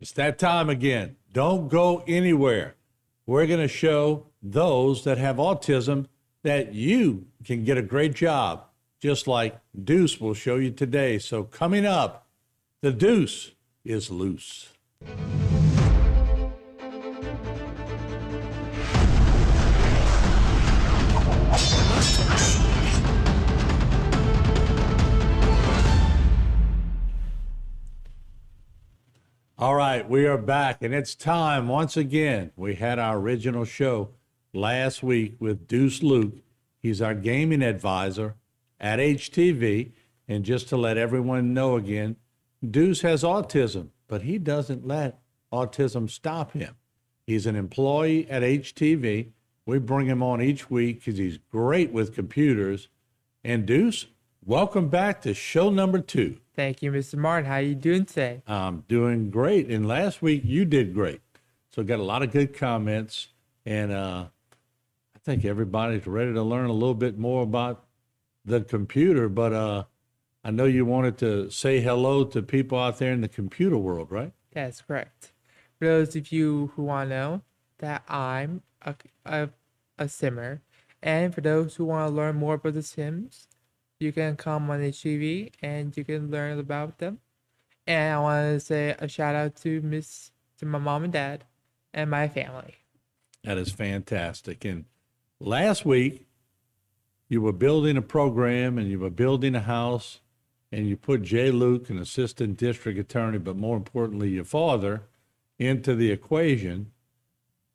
It's that time again. Don't go anywhere. We're going to show those that have autism that you can get a great job, just like Deuce will show you today. So coming up, the Deuce is loose. All right, we are back, and it's time once again. We had our original show last week with Deuce Luke. He's our gaming advisor at HTV. And just to let everyone know again, Deuce has autism, but he doesn't let autism stop him. He's an employee at HTV. We bring him on each week because he's great with computers. And Deuce, welcome back to show number 2. Thank you, Mr. Martin. How are you doing today? I'm doing great. And last week you did great. So got a lot of good comments. And I think everybody's ready to learn a little bit more about the computer. But I know you wanted to say hello to people out there in the computer world, right? That's correct. For those of you who want to know that I'm a simmer, and for those who want to learn more about the Sims, you can come on HTV and you can learn about them. And I want to say a shout out to my mom and dad and my family. That is fantastic. And last week, you were building a program and you were building a house, and you put Jay Luke, an assistant district attorney, but more importantly, your father, into the equation.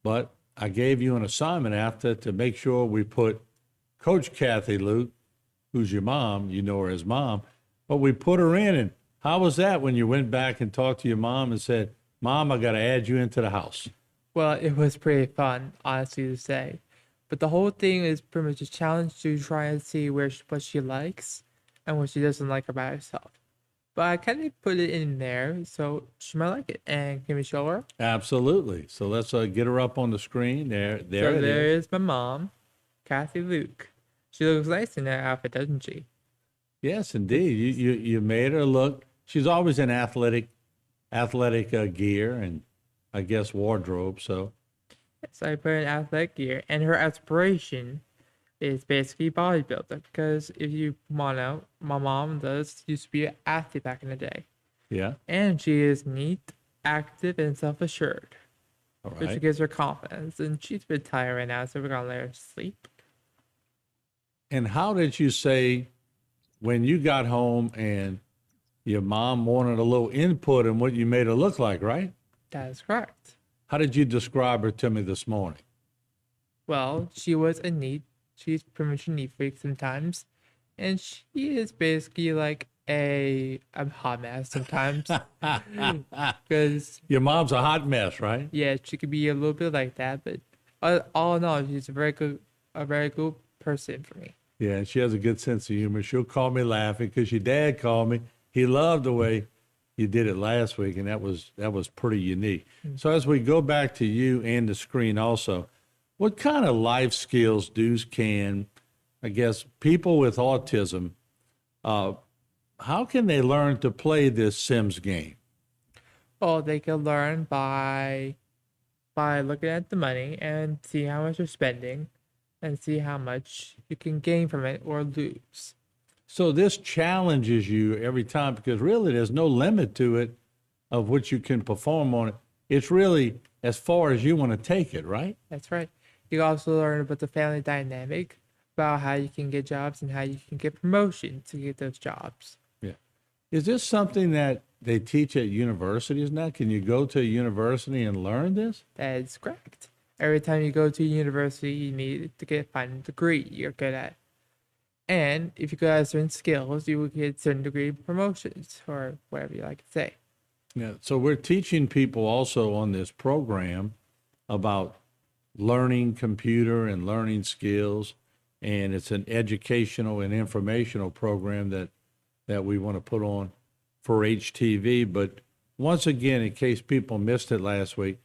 But I gave you an assignment after to make sure we put Coach Kathy Luke, who's your mom, you know her as mom, but we put her in. And how was that when you went back and talked to your mom and said, Mom, I got to add you into the house? Well, it was pretty fun, honestly to say. But the whole thing is pretty much a challenge to try and see what she likes and what she doesn't like about herself. But I kind of put it in there so she might like it. And can we show her? Absolutely. So let's get her up on the screen. There is my mom, Kathy Luke. She looks nice in that outfit, doesn't she? Yes, indeed. You made her look. She's always in athletic gear and I guess wardrobe. So I put in athletic gear, and her aspiration is basically bodybuilder. Because if you want to know, my mom used to be an athlete back in the day. Yeah. And she is neat, active, and self-assured. All right. Which gives her confidence. And she's a bit tired right now, so we're gonna let her sleep. And how did you say when you got home and your mom wanted a little input in what you made her look like, right? That is correct. How did you describe her to me this morning? Well, she's pretty much a neat freak sometimes. And she is basically like a hot mess sometimes. Because your mom's a hot mess, right? Yeah, she could be a little bit like that, but all in all, she's a very good person for me. Yeah, and she has a good sense of humor. She'll call me laughing because your dad called me. He loved the way you did it last week, and that was pretty unique. Mm-hmm. So as we go back to you and the screen also, what kind of life skills can, I guess, people with autism, how can they learn to play this Sims game? Well, they can learn by looking at the money and see how much you're spending and see how much you can gain from it or lose. So this challenges you every time because really there's no limit to it of what you can perform on it. It's really as far as you want to take it, right? That's right. You also learn about the family dynamic, about how you can get jobs and how you can get promotion to get those jobs. Yeah. Is this something that they teach at universities now? Can you go to a university and learn this? That is correct. Every time you go to university, you need to find a degree you're good at. And if you go at certain skills, you will get certain degree promotions or whatever you like to say. Yeah. So we're teaching people also on this program about learning computer and learning skills. And it's an educational and informational program that we want to put on for HTV. But once again, in case people missed it last week,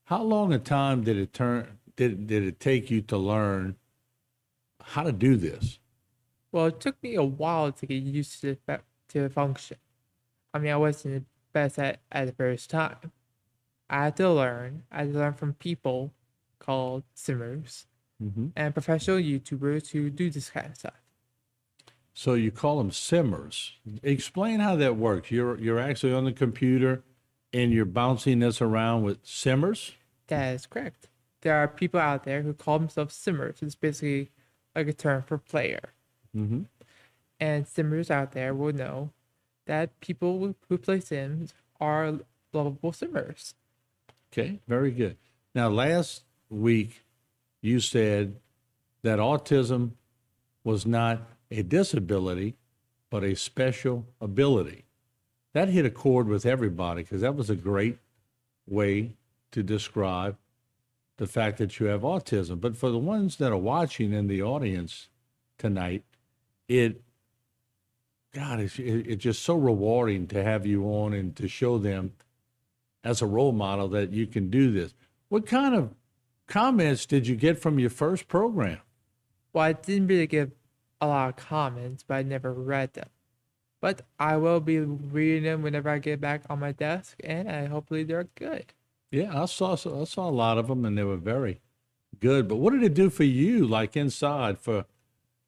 how long a time did it take you to learn how to do this? Well, it took me a while to get used to the function. I mean, I wasn't the best at the first time, I had to learn. I had to learn from people called simmers Hmm. and professional YouTubers who do this kind of stuff. So you call them simmers. Explain how that works. You're actually on the computer and you're bouncing this around with simmers. That is correct. There are people out there who call themselves simmers. It's basically like a term for player. Hmm. And simmers out there will know that people who play Sims are lovable simmers. Okay, very good. Now, last week you said that autism was not a disability, but a special ability. That hit a chord with everybody because that was a great way to describe the fact that you have autism. But for the ones that are watching in the audience tonight, it, God, it's just so rewarding to have you on and to show them as a role model that you can do this. What kind of comments did you get from your first program? Well, I didn't really get a lot of comments, but I never read them. But I will be reading them whenever I get back on my desk, and hopefully they're good. Yeah, I saw a lot of them, and they were very good. But what did it do for you, like inside, for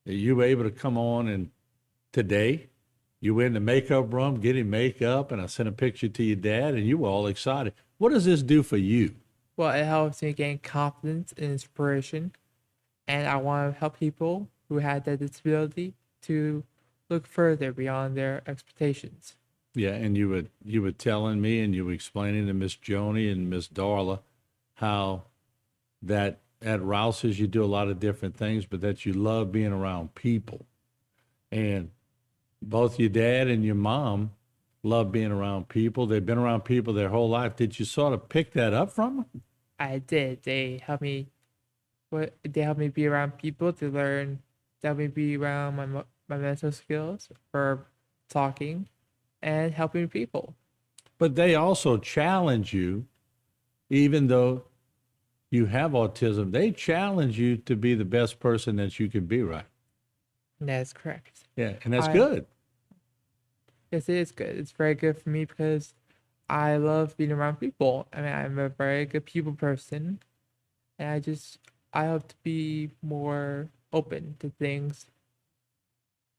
you were able to come on and today you were in the makeup room getting makeup, and I sent a picture to your dad, and you were all excited. What does this do for you? Well, it helps me gain confidence and inspiration, and I want to help people who had that disability to look further beyond their expectations. Yeah, and you were telling me, and you were explaining to Miss Joni and Miss Darla how that at Rouse's you do a lot of different things, but that you love being around people. And both your dad and your mom love being around people. They've been around people their whole life. Did you sort of pick that up from them? I did. They helped me be around people to learn. They helped me be around my mental skills for talking and helping people. But they also challenge you, even though you have autism, they challenge you to be the best person that you can be, right? That's correct. Yeah, and that's I good. Yes, it is good. It's very good for me because I love being around people. I mean, I'm a very good people person, and I hope to be more open to things.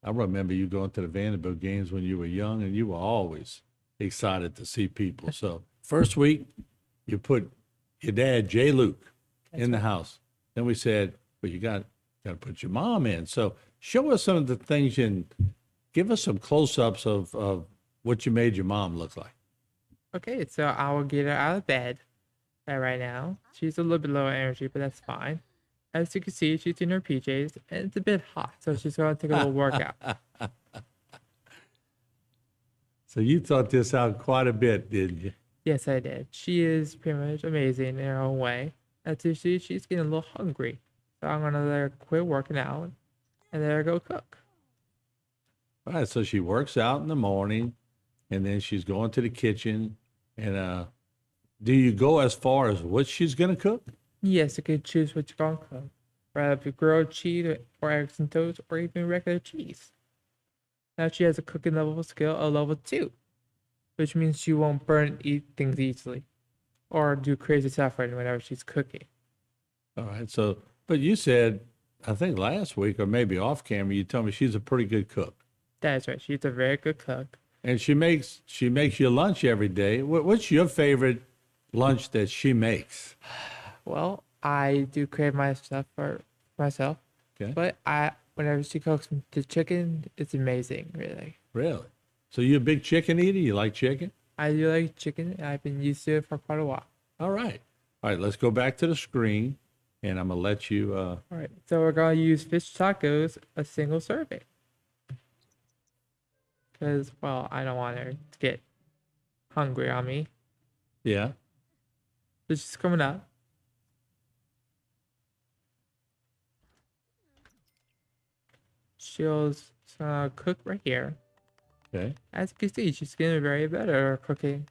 I remember you going to the Vanderbilt games when you were young, and you were always excited to see people. So, first week, you put your dad, Jay Luke, That's in the right. house. Then we said, well, you got to put your mom in. So, show us some of the things and give us some close ups of what you made your mom look like. Okay, so I will get her out of bed right now. She's a little bit low energy, but that's fine. As you can see, she's in her PJs, and it's a bit hot, so she's going to take a little workout. So, you thought this out quite a bit, didn't you? Yes, I did. She is pretty much amazing in her own way. As you see, she's getting a little hungry, so I'm gonna let her quit working out and let her go cook. All right. So, she works out in the morning, and then she's going to the kitchen. And do you go as far as what she's going to cook? Yes, you can choose what you're gonna cook, whether it be grilled cheese or eggs and toast, or even regular cheese. Now she has a cooking level skill of level 2, which means she won't eat things easily or do crazy stuff whenever she's cooking. All right. So, but you said, I think last week or maybe off camera, you told me she's a pretty good cook, That is right. She's a very good cook. and she makes you lunch every day. What's your favorite lunch that she makes? Well, I do crave my stuff for myself, Okay. but I whenever she cooks the chicken, it's amazing, really. Really? So you a big chicken eater? You like chicken? I do like chicken, and I've been used to it for quite a while. All right. All right. Let's go back to the screen, and I'm gonna let you. All right, so we're gonna use fish tacos, a single serving, because well, I don't want her to get hungry on me. Yeah. So she's coming up. She'll cook right here. Okay. As you can see, she's getting very better at cooking.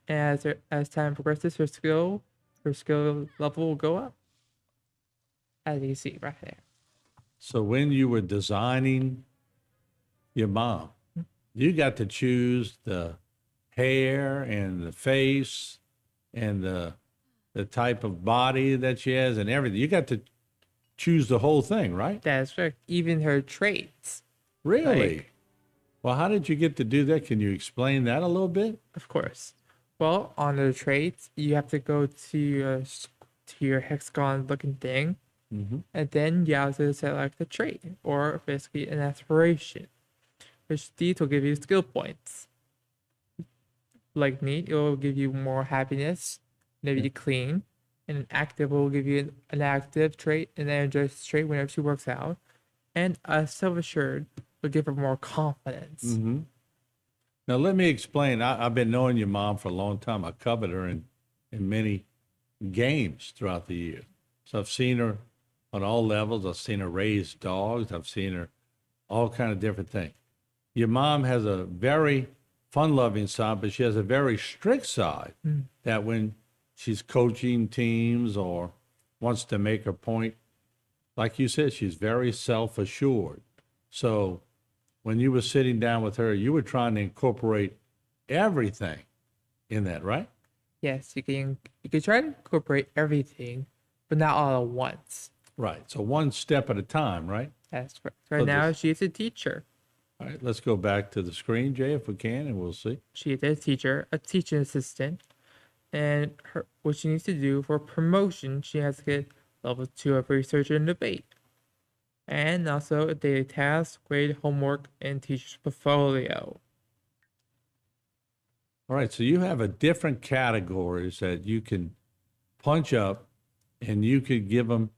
And as time progresses, her skill level will go up. As you can see right there. So when you were designing your mom, you got to choose the hair and the face and the type of body that she has and everything. You got to choose the whole thing, right? That's correct. Even her traits. Really? Like, Well, how did you get to do that? Can you explain that a little bit? of course. Well, on the traits, you have to go to your hexagon looking thing, and then you have to select a trait or basically an aspiration, which these will give you skill points. Like neat, it will give you more happiness, maybe clean, and an active will give you an active trait, an energized trait whenever she works out, and a self-assured will give her more confidence. Now, let me explain. I've been knowing your mom for a long time. I covered her in many games throughout the years. So I've seen her on all levels. I've seen her raise dogs. I've seen her all kind of different things. Your mom has a very fun-loving side, but she has a very strict side that when she's coaching teams or wants to make her point, like you said, she's very self-assured. So when you were sitting down with her, you were trying to incorporate everything in that, right? Yes, you can try to incorporate everything, but not all at once. Right. So one step at a time, right? That's correct. Right now, she's a teacher. All right. Let's go back to the screen, Jay, if we can, and we'll see. She is a teacher, a teaching assistant, and what she needs to do for promotion, she has to get level 2 of research and debate, and also a daily task, grade, homework, and teacher's portfolio. All right. So you have a different categories that you can punch up and you could give them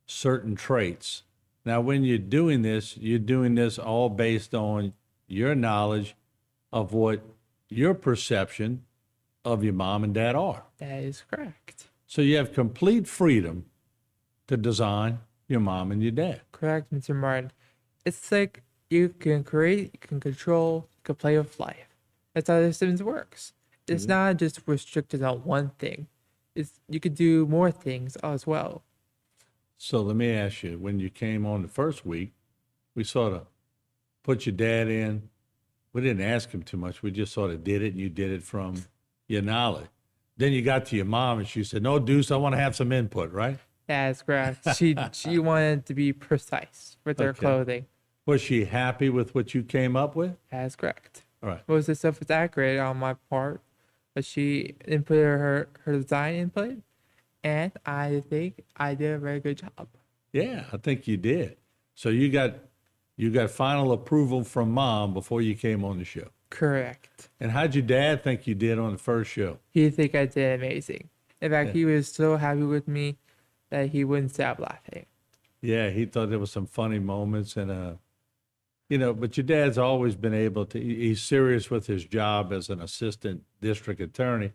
certain traits. Now, when you're doing this all based on your knowledge of what your perception of your mom and dad are. That is correct. So you have complete freedom to design your mom and your dad. Correct, Mr. Martin. It's like you can create, you can control, you can play with life. That's how The Sims works. It's not just restricted on one thing. You could do more things as well. So let me ask you, when you came on the first week, we sort of put your dad in. We didn't ask him too much. We just sort of did it, and you did it from your knowledge. Then you got to your mom, and she said, "No, Deuce, I want to have some input," right? That's correct. She wanted to be precise with her clothing. Was she happy with what you came up with? That's correct. All right. Most of the stuff was accurate on my part, but she inputted her design input, and I think I did a very good job. Yeah, I think you did. So you got final approval from mom before you came on the show. Correct. And how'd your dad think you did on the first show? He think I did amazing. In fact, he was so happy with me that he wouldn't stop laughing. Yeah, he thought there was some funny moments and but your dad's always been able to, he's serious with his job as an assistant district attorney,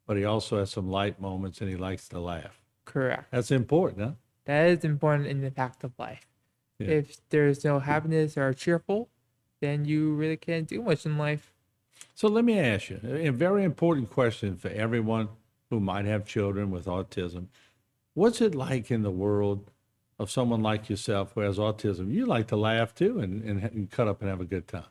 but he also has some light moments and he likes to laugh. Correct. That's important, huh? That is important in the fact of life. Yeah. If there's no happiness or cheerful, then you really can't do much in life. So let me ask you a very important question for everyone who might have children with autism. What's it like in the world of someone like yourself who has autism? You like to laugh too and cut up and have a good time.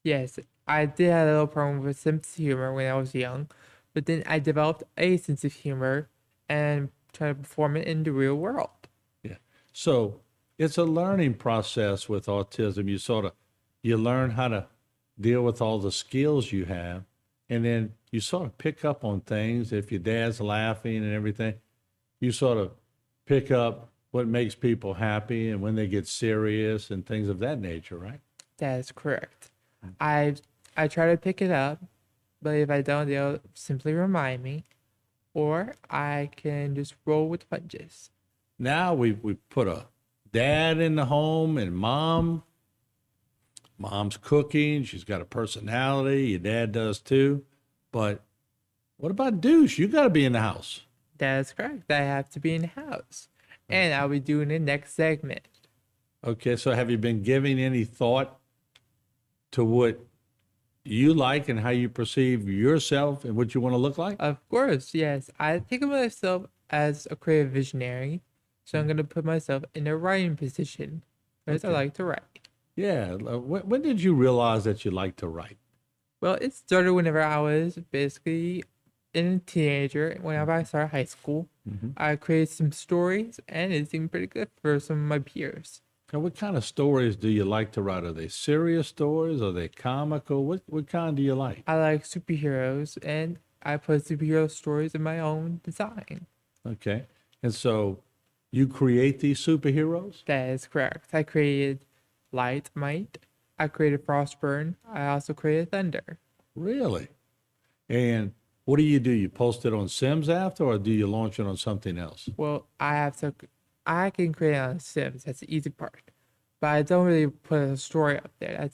Yes, I did have a little problem with sense of humor when I was young, but then I developed a sense of humor and tried to perform it in the real world. Yeah. So it's a learning process with autism. You learn how to deal with all the skills you have, and then you sort of pick up on things. If your dad's laughing and everything, you sort of pick up what makes people happy and when they get serious and things of that nature, right? That is correct. I try to pick it up, but if I don't, they'll simply remind me, or I can just roll with punches. Now we put a dad in the home and mom's cooking. She's got a personality. Your dad does too. But what about Deuce? You got to be in the house. That is correct. I have to be in the house. And I'll be doing the next segment. Okay, so have you been giving any thought to what you like and how you perceive yourself and what you want to look like? Of course, yes. I think of myself as a creative visionary. So I'm going to put myself in a writing position because I like to write. Yeah. When did you realize that you like to write? Well, it started whenever I was basically a teenager. Whenever I started high school, I created some stories, and it seemed pretty good for some of my peers. Now, what kind of stories do you like to write? Are they serious stories? Are they comical? What kind do you like? I like superheroes, and I put superhero stories in my own design. Okay. And so you create these superheroes? That is correct. I created Light Might. I created Frostburn. I also created Thunder. Really? And what do? You post it on Sims after, or do you launch it on something else? Well, I can create on Sims. That's the easy part. But I don't really put a story up there.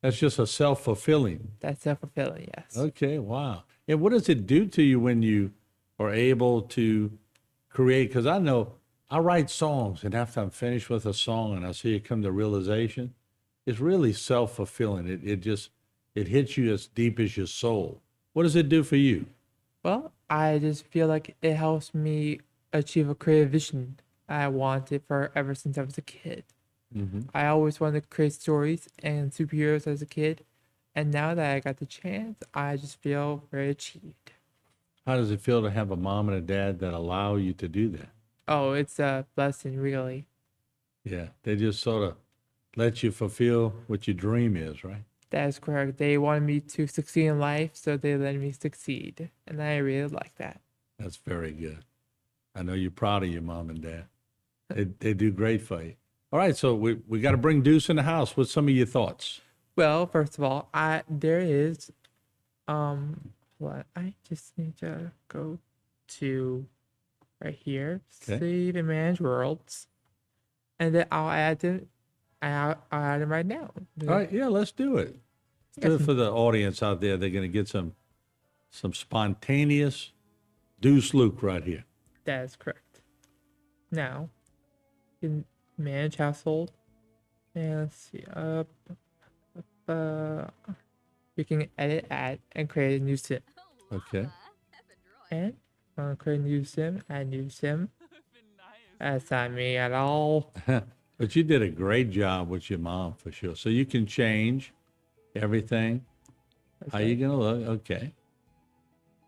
That's just a self-fulfilling. That's self-fulfilling, yes. Okay, wow. And what does it do to you when you are able to create? Because I know I write songs, and after I'm finished with a song and I see it come to realization, it's really self-fulfilling. It hits you as deep as your soul. What does it do for you? Well, I just feel like it helps me achieve a creative vision I wanted for ever since I was a kid. I always wanted to create stories and superheroes as a kid, and now that I got the chance, I just feel very achieved. How does it feel to have a mom and a dad that allow you to do that? Oh, it's a blessing, really. Yeah, they just sort of let you fulfill what your dream is, right? That is correct. They wanted me to succeed in life, so they let me succeed, and I really like that. That's very good. I know you're proud of your mom and dad. They do great for you. All right, so we got to bring Deuce in the house. What's some of your thoughts? Well, first of all, there is what I just need to go to right here, Okay. save and manage worlds, and then I'll add them. I'll add them right now. All right, yeah, let's do it. Let's do it for the audience out there. They're going to get some spontaneous Deuce Luke right here. That is correct. Now, you can manage household, and let's see. You can edit, add, and create a new sim. Okay. And create a new sim, add new sim. That's not me at all. But you did a great job with your mom for sure. So you can change everything. How you going to look? Okay.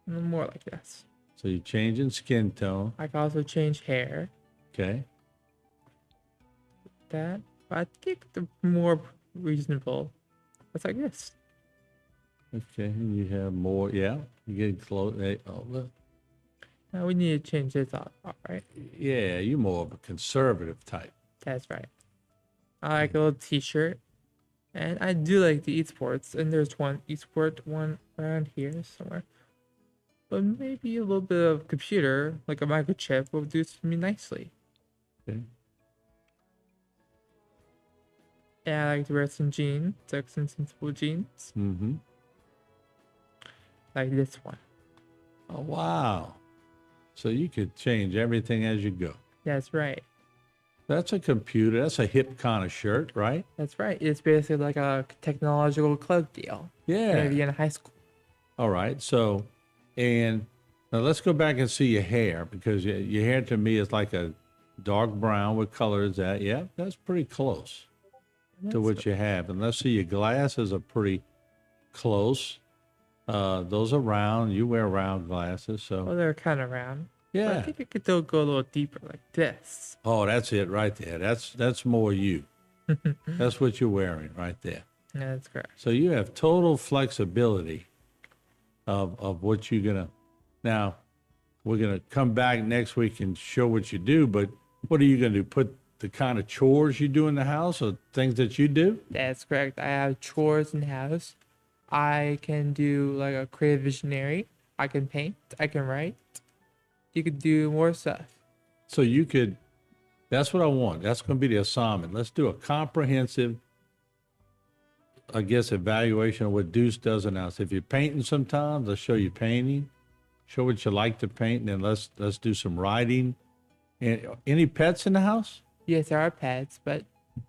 More like this. So you're changing skin tone. I can also change hair. Okay. That, but I think the more reasonable. It's like this. Okay. And you have more. Yeah. You get close. Oh, look. Now we need to change this up. All right. Yeah. You're more of a conservative type. That's right. I like a little t-shirt. And I do like the esports. And there's one esport one around here somewhere. But maybe a little bit of computer, like a microchip, will do for me nicely. Okay. Yeah, I like to wear some jeans, like some sensible jeans. Mm-hmm. Like this one. Oh, wow. So you could change everything as you go. That's right. That's a computer. That's a hip kind of shirt, right? That's right. It's basically like a technological club deal. Yeah. Maybe in high school. All right. So, and now let's go back and see your hair, because your hair to me is like a dark brown with colors. Yeah, that's pretty close to what you have. And let's see, your glasses are pretty close. Those are round. You wear round glasses, so Well, they're kind of round. But I yeah. think it could still go a little deeper like this. Oh, that's it right there. That's more you. That's what you're wearing right there. Yeah, that's correct. So you have total flexibility of what you're gonna. Now, we're gonna come back next week and show what you do. But what are you gonna do? Put the kind of chores you do in the house, or things that you do? That's correct. I have chores in the house. I can do like a creative visionary. I can paint. I can write. You could do more stuff. So you could. That's what I want. That's going to be the assignment. Let's do a comprehensive, I guess, evaluation of what Deuce does in the house. If you're painting sometimes, let's show you painting. Show what you like to paint, and then let's do some writing. And any pets in the house? Yes, there are pets, but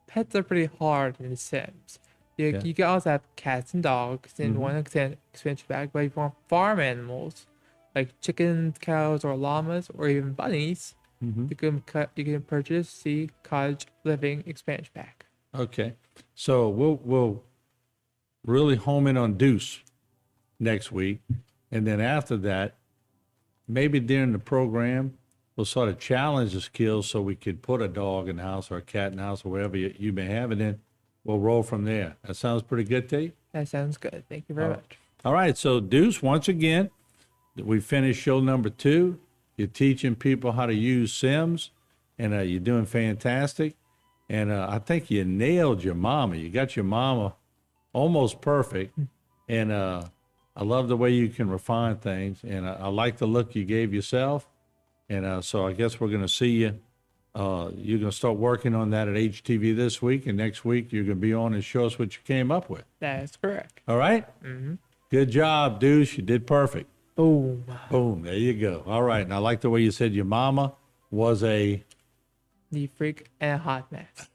pets are pretty hard in The Sims. Yeah. You can also have cats and dogs in Mhm. one expansion pack, but if you want farm animals, like chickens, cows, or llamas, or even bunnies, Mm-hmm. you can purchase the Cottage Living expansion pack. Okay. So we'll really home in on Deuce next week. And then after that, maybe during the program, we'll sort of challenge the skills so we could put a dog in the house or a cat in the house or wherever you may have, and then we'll roll from there. That sounds pretty good to you? That sounds good. Thank you very much. All right, so Deuce, once again, we finished show number 2. You're teaching people how to use Sims, and you're doing fantastic. And I think you nailed your mama. You got your mama almost perfect. And I love the way you can refine things. And I like the look you gave yourself. And so I guess we're going to see you. You're going to start working on that at HTV this week. And next week, you're going to be on and show us what you came up with. That is correct. All right? Mm-hmm. Good job, Deuce. You did perfect. Oh, Boom. There you go. All right. And I like the way you said your mama was a... the freak and a hot mess.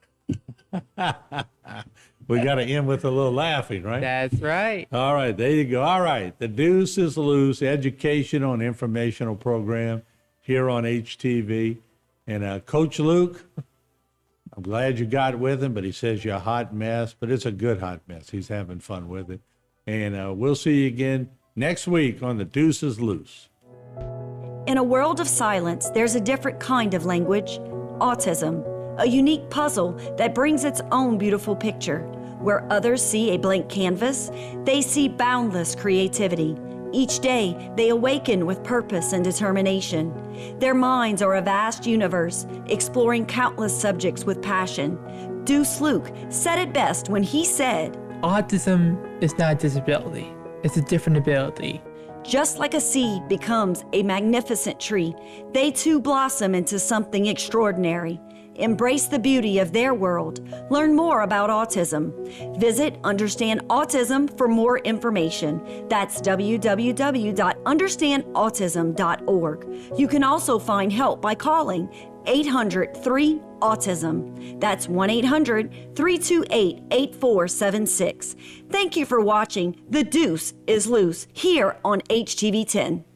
We got to end with a little laughing, right? That's right. All right, there you go. All right, the Deuce is Loose educational and informational program here on HTV. And Coach Luke, I'm glad you got with him, but he says you're a hot mess, but it's a good hot mess. He's having fun with it. And we'll see you again next week on the Deuce is Loose. In a world of silence, there's a different kind of language, autism, a unique puzzle that brings its own beautiful picture. Where others see a blank canvas, they see boundless creativity. Each day, they awaken with purpose and determination. Their minds are a vast universe, exploring countless subjects with passion. Deuce Luke said it best when he said, Autism is not a disability. It's a different ability. just like a seed becomes a magnificent tree, they too blossom into something extraordinary. Embrace the beauty of their world. Learn more about autism. Visit Understand Autism for more information. That's www.understandautism.org. You can also find help by calling 800-3-AUTISM. That's 1-800-328-8476. Thank you for watching The Deuce is Loose here on HTV 10.